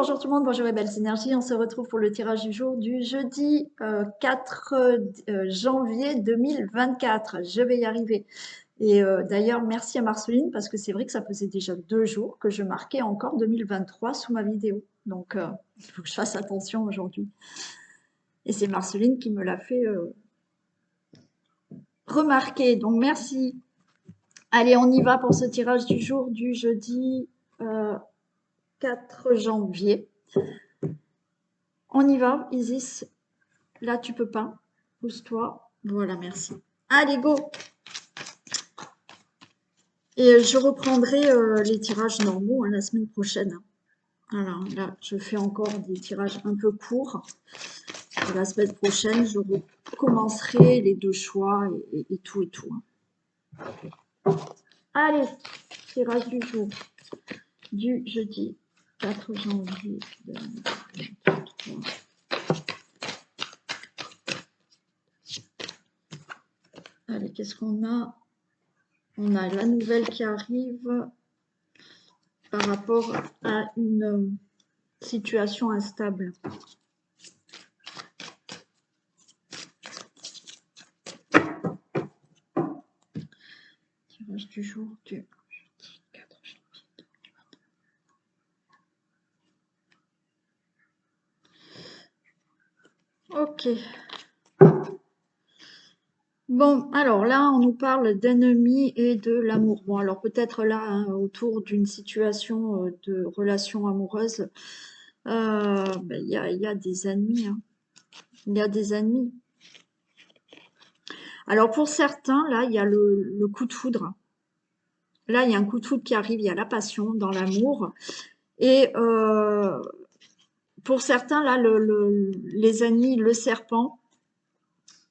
Bonjour tout le monde, bonjour les belles énergies. On se retrouve pour le tirage du jour du jeudi 4 janvier 2024. Je vais y arriver. Et d'ailleurs, merci à Marceline parce que c'est vrai que ça faisait déjà 2 jours que je marquais encore 2023 sous ma vidéo. Donc, il faut que je fasse attention aujourd'hui. Et c'est Marceline qui me l'a fait remarquer. Donc, merci. Allez, on y va pour ce tirage du jour du jeudi 4 janvier. On y va, Isis. Là, tu peux pas. Pousse-toi. Voilà, merci. Allez, go! Et je reprendrai les tirages normaux la semaine prochaine. Alors là, je fais encore des tirages un peu courts. Et la semaine prochaine, je recommencerai les 2 choix et tout et tout. Allez, tirage du jour du jeudi 4 janvier 2023. Allez, qu'est-ce qu'on a? On a la nouvelle qui arrive par rapport à une situation instable. Tirage du jour du 4 janvier 2023. Ok. Bon, alors là, on nous parle d'ennemis et de l'amour. Bon, alors peut-être là, hein, autour d'une situation de relation amoureuse, ben, y a des ennemis. Hein. Il y a des ennemis. Alors pour certains, là, il y a le coup de foudre. Là, il y a un coup de foudre qui arrive, il y a la passion dans l'amour. Et pour certains, là, les ennemis, le serpent,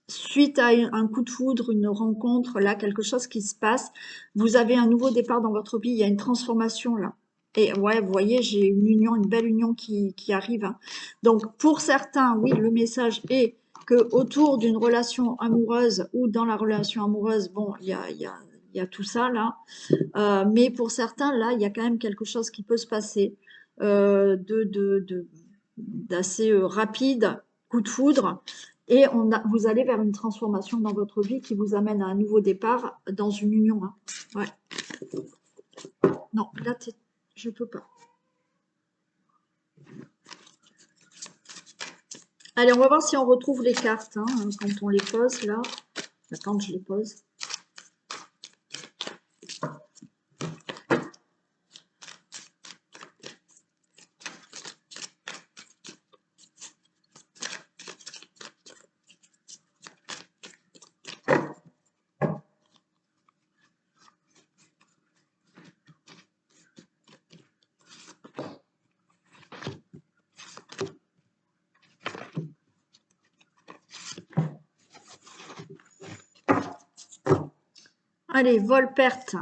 suite à un coup de foudre, une rencontre, là, quelque chose qui se passe, vous avez un nouveau départ dans votre vie, il y a une transformation là. Et ouais, vous voyez, j'ai une union, une belle union qui arrive. Hein. Donc, pour certains, oui, le message est que autour d'une relation amoureuse ou dans la relation amoureuse, bon, il y a tout ça là. Mais pour certains, là, il y a quand même quelque chose qui peut se passer d'assez rapide, coup de foudre. Et vous allez vers une transformation dans votre vie qui vous amène à un nouveau départ dans une union. Hein. Ouais. Non, là, je peux pas. Allez, on va voir si on retrouve les cartes hein, quand on les pose là. Quand je les pose. Allez, vol-perte.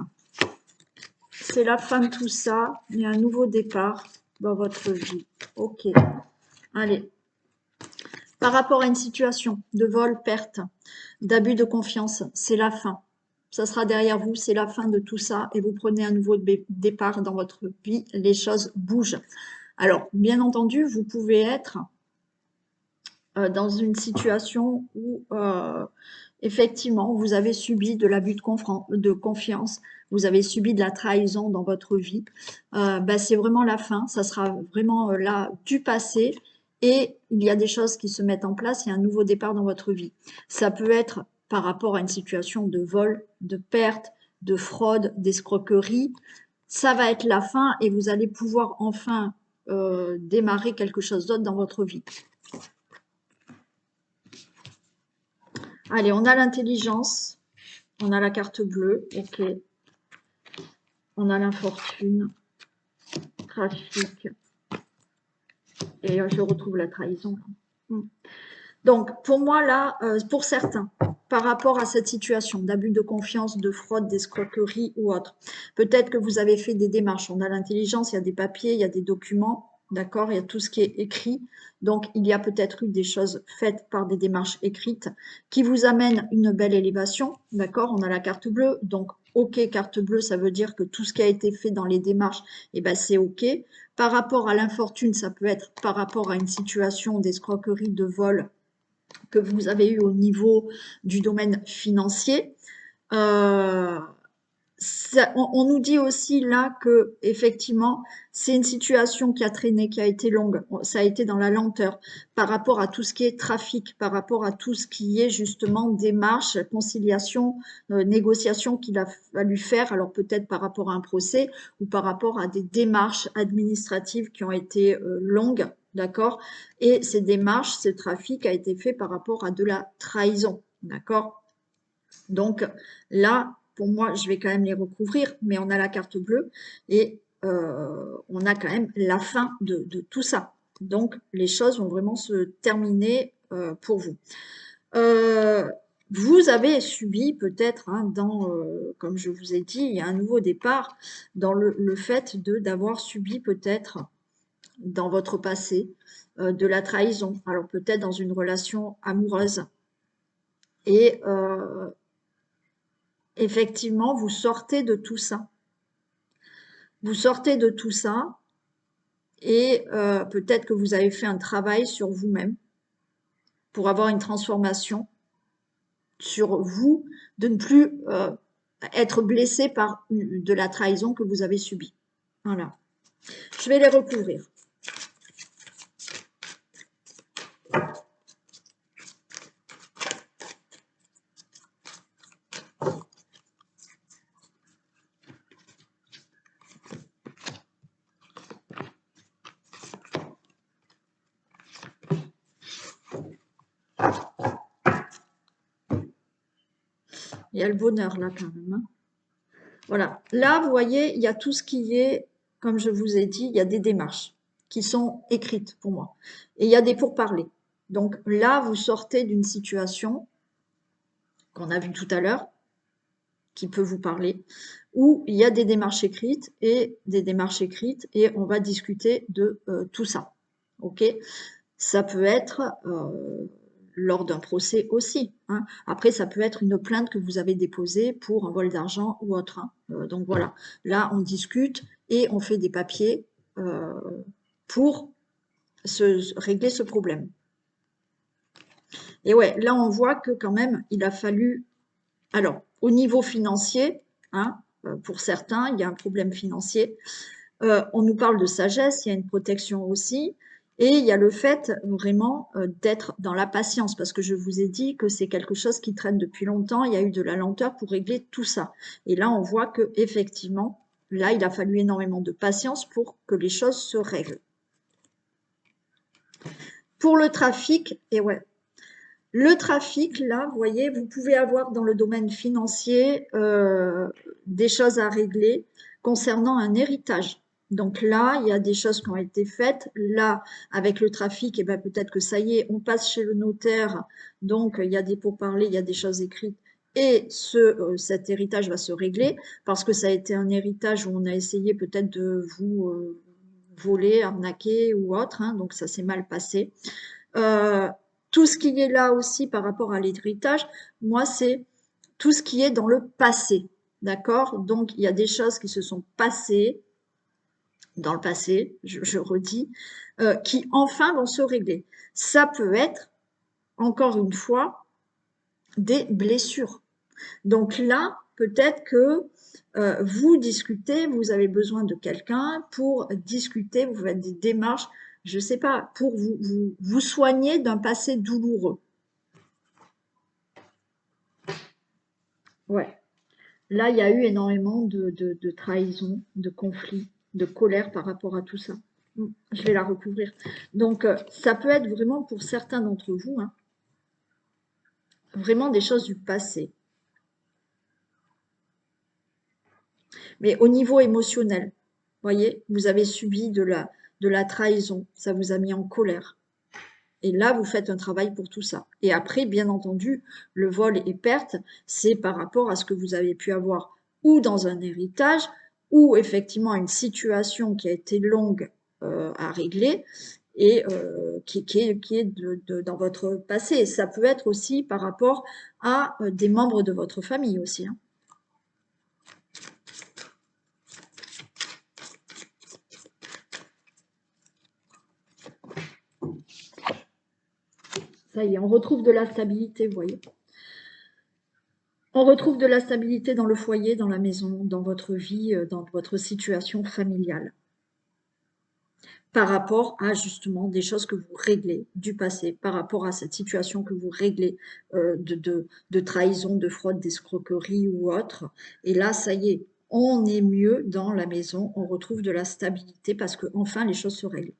C'est la fin de tout ça. Il y a un nouveau départ dans votre vie. Ok. Allez. Par rapport à une situation de vol, perte, d'abus de confiance, c'est la fin. Ça sera derrière vous, c'est la fin de tout ça et vous prenez un nouveau départ dans votre vie. Les choses bougent. Alors, bien entendu, vous pouvez être dans une situation où effectivement, vous avez subi de l'abus de confiance, vous avez subi de la trahison dans votre vie, ben, c'est vraiment la fin, ça sera vraiment là du passé et il y a des choses qui se mettent en place, il y a un nouveau départ dans votre vie. Ça peut être par rapport à une situation de vol, de perte, de fraude, d'escroquerie, ça va être la fin et vous allez pouvoir enfin démarrer quelque chose d'autre dans votre vie. Allez, on a l'intelligence, on a la carte bleue, ok. On a l'infortune, trafic, et je retrouve la trahison. Donc, pour moi, là, pour certains, par rapport à cette situation d'abus de confiance, de fraude, d'escroquerie ou autre, peut-être que vous avez fait des démarches. On a l'intelligence, il y a des papiers, il y a des documents, d'accord, il y a tout ce qui est écrit. Donc, il y a peut-être eu des choses faites par des démarches écrites qui vous amènent une belle élévation, d'accord. On a la carte bleue, donc OK, carte bleue, ça veut dire que tout ce qui a été fait dans les démarches, eh ben, c'est OK. Par rapport à l'infortune, ça peut être par rapport à une situation d'escroquerie, de vol que vous avez eu au niveau du domaine financier. On nous dit aussi là que effectivement c'est une situation qui a traîné, qui a été longue, ça a été dans la lenteur par rapport à tout ce qui est trafic, par rapport à tout ce qui est justement démarche, conciliation, négociation qu'il a fallu faire, alors peut-être par rapport à un procès ou par rapport à des démarches administratives qui ont été longues, d'accord? Et ces démarches, ce trafic a été fait par rapport à de la trahison, d'accord? Donc là, pour moi, je vais quand même les recouvrir, mais on a la carte bleue et on a quand même la fin de tout ça. Donc les choses vont vraiment se terminer pour vous. Vous avez subi peut-être, hein, comme je vous ai dit, il y a un nouveau départ dans le fait d'avoir subi peut-être dans votre passé de la trahison. Alors peut-être dans une relation amoureuse. Et effectivement, vous sortez de tout ça. Vous sortez de tout ça et peut-être que vous avez fait un travail sur vous-même pour avoir une transformation sur vous, de ne plus être blessé par de la trahison que vous avez subie. Voilà. Je vais les recouvrir. Il y a le bonheur là quand même. Hein. Voilà. Là, vous voyez, il y a tout ce qui est, comme je vous ai dit, il y a des démarches qui sont écrites pour moi. Et il y a des pourparlers. Donc là, vous sortez d'une situation qu'on a vue tout à l'heure, qui peut vous parler, où il y a des démarches écrites et on va discuter de tout ça. Ok? Ça peut être lors d'un procès aussi. Hein. Après, ça peut être une plainte que vous avez déposée pour un vol d'argent ou autre. Hein. Donc voilà, là on discute et on fait des papiers pour régler ce problème. Et ouais, là on voit que quand même il a fallu. Alors, au niveau financier, hein, pour certains, il y a un problème financier. On nous parle de sagesse, il y a une protection aussi. Et il y a le fait vraiment d'être dans la patience, parce que je vous ai dit que c'est quelque chose qui traîne depuis longtemps. Il y a eu de la lenteur pour régler tout ça. Et là, on voit que effectivement, là, il a fallu énormément de patience pour que les choses se règlent. Pour le trafic, et ouais, le trafic, là, vous voyez, vous pouvez avoir dans le domaine financier des choses à régler concernant un héritage. Donc là, il y a des choses qui ont été faites. Là, avec le trafic, eh ben, peut-être que ça y est, on passe chez le notaire. Donc, il y a des pourparlers, il y a des choses écrites. Et cet héritage va se régler parce que ça a été un héritage où on a essayé peut-être de vous voler, arnaquer ou autre. Hein, donc, ça s'est mal passé. Tout ce qui est là aussi par rapport à l'héritage, moi, c'est tout ce qui est dans le passé. D'accord? Donc, il y a des choses qui se sont passées dans le passé, je redis, qui enfin vont se régler. Ça peut être, encore une fois, des blessures. Donc là, peut-être que vous discutez, vous avez besoin de quelqu'un pour discuter, vous faites des démarches, je ne sais pas, pour vous soigner d'un passé douloureux. Ouais. Là, il y a eu énormément de trahison, de conflits, de colère par rapport à tout ça. Je vais la recouvrir. Donc, ça peut être vraiment pour certains d'entre vous, hein, vraiment des choses du passé. Mais au niveau émotionnel, voyez, vous avez subi de la trahison, ça vous a mis en colère. Et là, vous faites un travail pour tout ça. Et après, bien entendu, le vol et perte, c'est par rapport à ce que vous avez pu avoir ou dans un héritage, ou effectivement une situation qui a été longue à régler et qui est dans votre passé. Ça peut être aussi par rapport à des membres de votre famille aussi. Hein. Ça y est, on retrouve de la stabilité, vous voyez. On retrouve de la stabilité dans le foyer, dans la maison, dans votre vie, dans votre situation familiale. Par rapport à justement des choses que vous réglez du passé, par rapport à cette situation que vous réglez de trahison, de fraude, d'escroquerie ou autre. Et là, ça y est, on est mieux dans la maison, on retrouve de la stabilité parce que enfin les choses se règlent.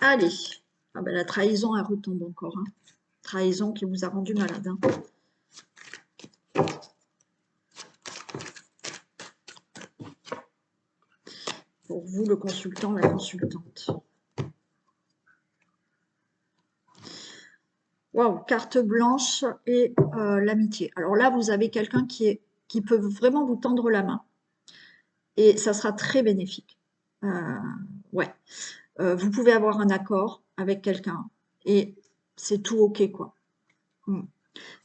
Allez, ah ben, la trahison, elle retombe encore. Hein. Trahison qui vous a rendu malade. Hein. Pour vous, le consultant, la consultante. Waouh, carte blanche et l'amitié. Alors là, vous avez quelqu'un qui peut vraiment vous tendre la main. Et ça sera très bénéfique. Ouais. Vous pouvez avoir un accord avec quelqu'un et c'est tout ok, quoi. Il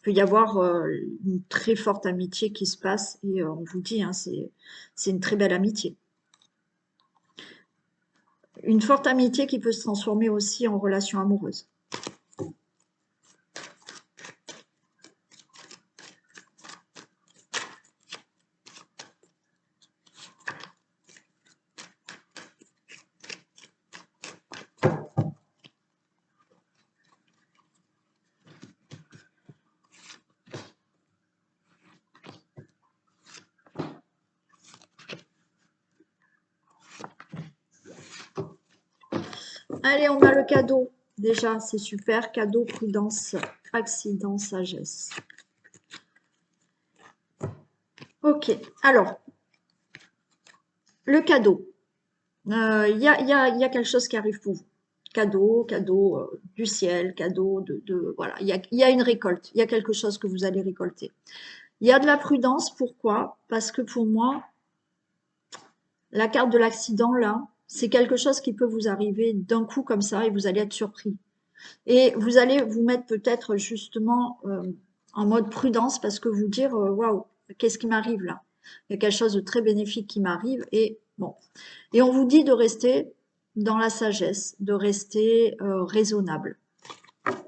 peut y avoir une très forte amitié qui se passe et on vous dit, hein, c'est une très belle amitié. Une forte amitié qui peut se transformer aussi en relation amoureuse. Allez, on a le cadeau. Déjà, c'est super. Cadeau, prudence, accident, sagesse. Ok, alors, le cadeau. Il y a quelque chose qui arrive pour vous. Cadeau du ciel, cadeau voilà. Il y a une récolte. Il y a quelque chose que vous allez récolter. Il y a de la prudence. Pourquoi? Parce que pour moi, la carte de l'accident, là, c'est quelque chose qui peut vous arriver d'un coup comme ça et vous allez être surpris. Et vous allez vous mettre peut-être justement en mode prudence parce que vous dire waouh, qu'est-ce qui m'arrive là? Il y a quelque chose de très bénéfique qui m'arrive et bon. Et on vous dit de rester dans la sagesse, de rester raisonnable. Il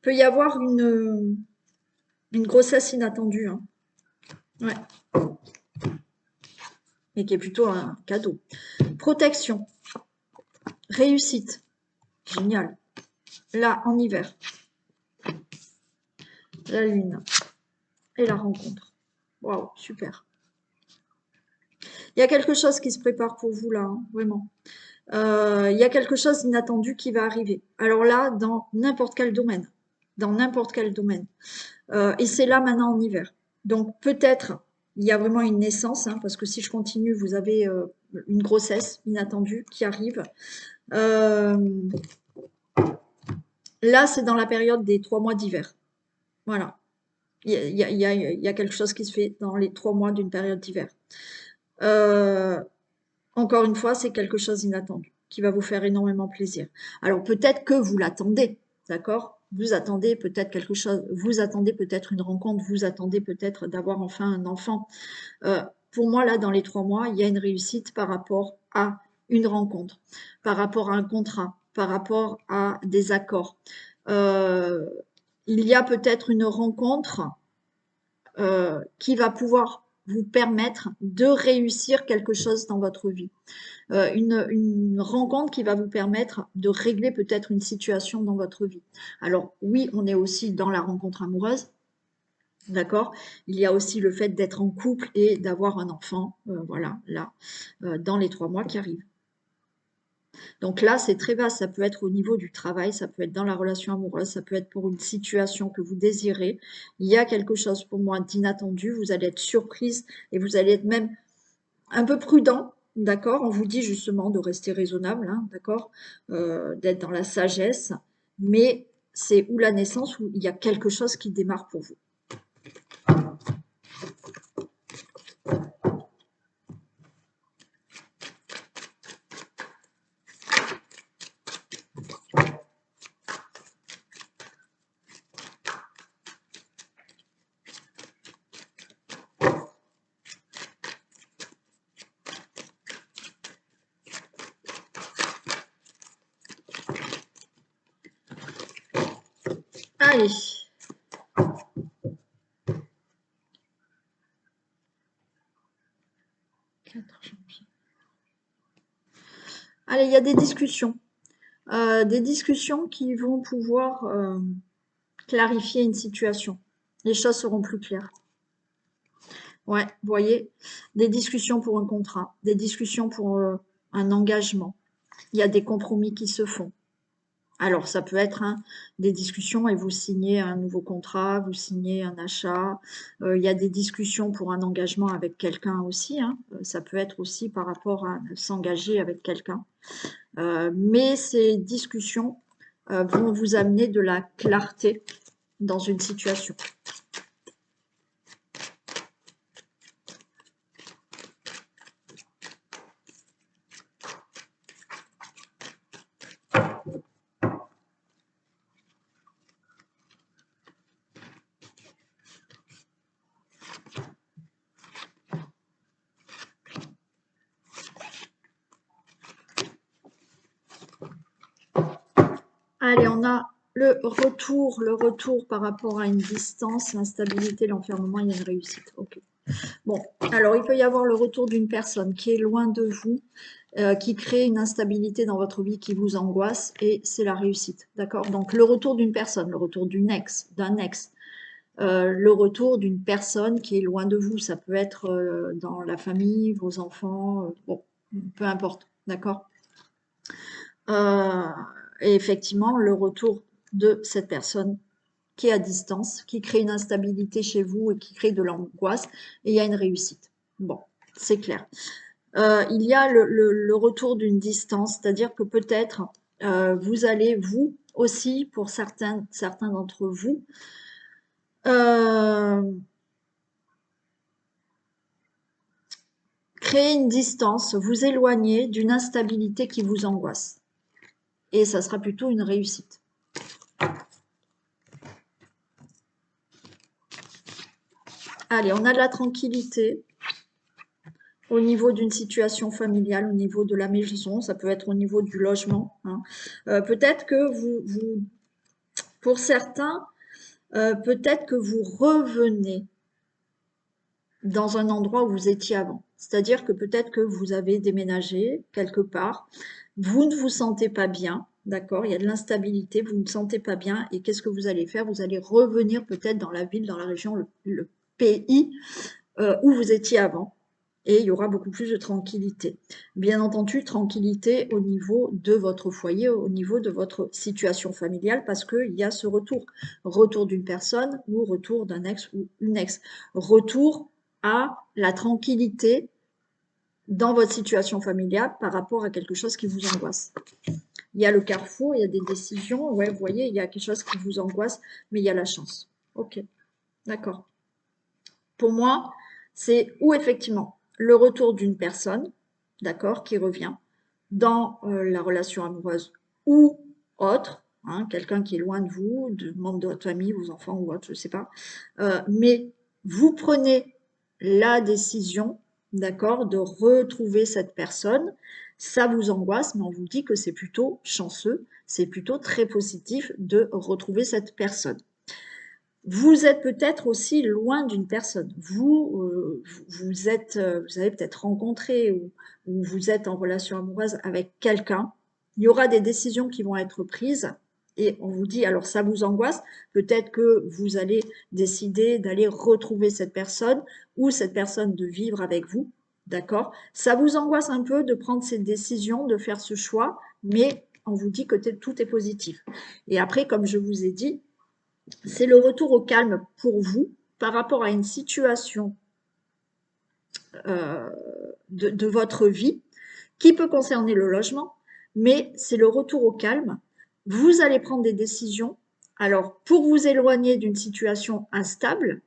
peut y avoir une grossesse inattendue. Hein. Ouais. Mais qui est plutôt un cadeau. Protection. Réussite. Génial. Là, en hiver. La lune. Et la rencontre. Waouh, super. Il y a quelque chose qui se prépare pour vous là, hein, vraiment. Il y a quelque chose d'inattendu qui va arriver. Alors là, dans n'importe quel domaine. Dans n'importe quel domaine. Et c'est là maintenant en hiver. Donc peut-être, il y a vraiment une naissance, hein, parce que si je continue, vous avez une grossesse inattendue qui arrive. Là, c'est dans la période des 3 mois d'hiver. Voilà. Il y a quelque chose qui se fait dans les 3 mois d'une période d'hiver. Encore une fois, c'est quelque chose d'inattendu qui va vous faire énormément plaisir. Alors peut-être que vous l'attendez, d'accord? Vous attendez peut-être quelque chose, vous attendez peut-être une rencontre, vous attendez peut-être d'avoir enfin un enfant. Pour moi, là, dans les 3 mois, il y a une réussite par rapport à une rencontre, par rapport à un contrat, par rapport à des accords. Il y a peut-être une rencontre qui va pouvoir vous permettre de réussir quelque chose dans votre vie. Une rencontre qui va vous permettre de régler peut-être une situation dans votre vie. Alors oui, on est aussi dans la rencontre amoureuse, d'accord? Il y a aussi le fait d'être en couple et d'avoir un enfant, voilà, là, dans les 3 mois qui arrivent. Donc là, c'est très vaste. Ça peut être au niveau du travail, ça peut être dans la relation amoureuse, ça peut être pour une situation que vous désirez. Il y a quelque chose pour moi d'inattendu. Vous allez être surprise et vous allez être même un peu prudent, d'accord? On vous dit justement de rester raisonnable, hein, d'accord? D'être dans la sagesse. Mais c'est où la naissance où il y a quelque chose qui démarre pour vous. Allez. Allez, il y a des discussions. Des discussions qui vont pouvoir clarifier une situation. Les choses seront plus claires. Ouais, vous voyez, des discussions pour un contrat, des discussions pour un engagement. Il y a des compromis qui se font. Alors, ça peut être des discussions et vous signez un nouveau contrat, vous signez un achat. Il y a des discussions pour un engagement avec quelqu'un aussi. Ça peut être aussi par rapport à s'engager avec quelqu'un. Mais ces discussions vont vous amener de la clarté dans une situation. Allez, on a le retour par rapport à une distance, l'instabilité, l'enfermement, il y a une réussite. Ok. Bon, alors il peut y avoir le retour d'une personne qui est loin de vous, qui crée une instabilité dans votre vie, qui vous angoisse, et c'est la réussite. D'accord? Donc le retour d'une personne, le retour d'un ex, le retour d'une personne qui est loin de vous, ça peut être dans la famille, vos enfants, bon, peu importe. D'accord? Et effectivement, le retour de cette personne qui est à distance, qui crée une instabilité chez vous et qui crée de l'angoisse, et il y a une réussite. Bon, c'est clair. Il y a le retour d'une distance, c'est-à-dire que peut-être vous allez, vous aussi, pour certains d'entre vous, créer une distance, vous éloigner d'une instabilité qui vous angoisse. Et ça sera plutôt une réussite. Allez, on a de la tranquillité au niveau d'une situation familiale, au niveau de la maison, ça peut être au niveau du logement. Peut-être que pour certains, peut-être que vous revenez dans un endroit où vous étiez avant. C'est-à-dire que peut-être que vous avez déménagé quelque part, vous ne vous sentez pas bien, d'accord? Il y a de l'instabilité, vous ne vous sentez pas bien, et qu'est-ce que vous allez faire? Vous allez revenir peut-être dans la ville, dans la région, le pays où vous étiez avant, et il y aura beaucoup plus de tranquillité. Bien entendu, tranquillité au niveau de votre foyer, au niveau de votre situation familiale, parce qu'il y a ce retour d'une personne ou retour d'un ex ou une ex, retour à la tranquillité dans votre situation familiale par rapport à quelque chose qui vous angoisse. Il y a le carrefour, il y a des décisions, ouais, vous voyez, il y a quelque chose qui vous angoisse, mais il y a la chance. Ok, d'accord. Pour moi, c'est où effectivement le retour d'une personne, d'accord, qui revient dans la relation amoureuse ou autre, quelqu'un qui est loin de vous, de membres de votre famille, vos enfants ou autre, je ne sais pas, mais vous prenez la décision, d'accord, de retrouver cette personne. Ça vous angoisse, mais on vous dit que c'est plutôt chanceux, c'est plutôt très positif de retrouver cette personne. Vous êtes peut-être aussi loin d'une personne. Vous avez peut-être rencontré ou vous êtes en relation amoureuse avec quelqu'un. Il y aura des décisions qui vont être prises et on vous dit, alors ça vous angoisse, peut-être que vous allez décider d'aller retrouver cette personne ou cette personne de vivre avec vous. D'accord? Ça vous angoisse un peu de prendre cette décision, de faire ce choix, mais on vous dit que tout est positif. Et après, comme je vous ai dit, c'est le retour au calme pour vous par rapport à une situation de votre vie qui peut concerner le logement, mais c'est le retour au calme. Vous allez prendre des décisions. Alors, pour vous éloigner d'une situation instable,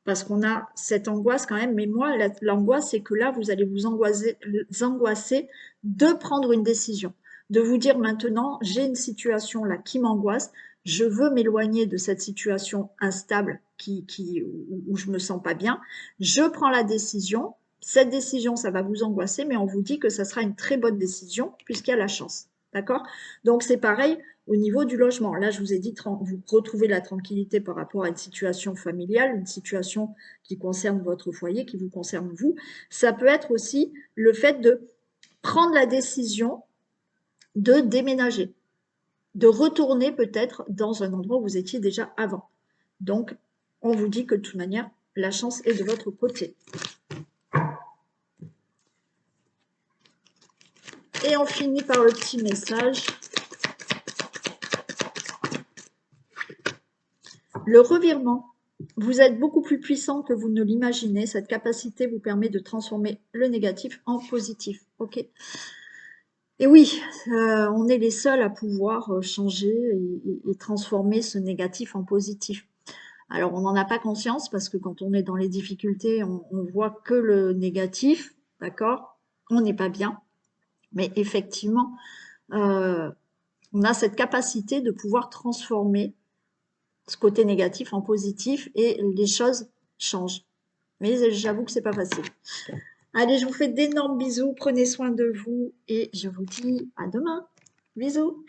parce qu'on a cette angoisse quand même, mais moi, l'angoisse, c'est que là, vous allez vous angoisser de prendre une décision, de vous dire maintenant, j'ai une situation là qui m'angoisse, je veux m'éloigner de cette situation instable où je me sens pas bien, je prends la décision, cette décision, ça va vous angoisser, mais on vous dit que ça sera une très bonne décision puisqu'il y a la chance. D'accord? Donc, c'est pareil au niveau du logement. Là, je vous ai dit, vous retrouvez la tranquillité par rapport à une situation familiale, une situation qui concerne votre foyer, qui vous concerne vous. Ça peut être aussi le fait de prendre la décision de déménager, de retourner peut-être dans un endroit où vous étiez déjà avant. Donc, on vous dit que de toute manière, la chance est de votre côté. Et on finit par le petit message. Le revirement. Vous êtes beaucoup plus puissant que vous ne l'imaginez. Cette capacité vous permet de transformer le négatif en positif. Ok. Et oui, on est les seuls à pouvoir changer et transformer ce négatif en positif. Alors, on n'en a pas conscience parce que quand on est dans les difficultés, on voit que le négatif, d'accord? On n'est pas bien. Mais effectivement, on a cette capacité de pouvoir transformer ce côté négatif en positif et les choses changent. Mais j'avoue que c'est pas facile. Allez, je vous fais d'énormes bisous, prenez soin de vous et je vous dis à demain. Bisous.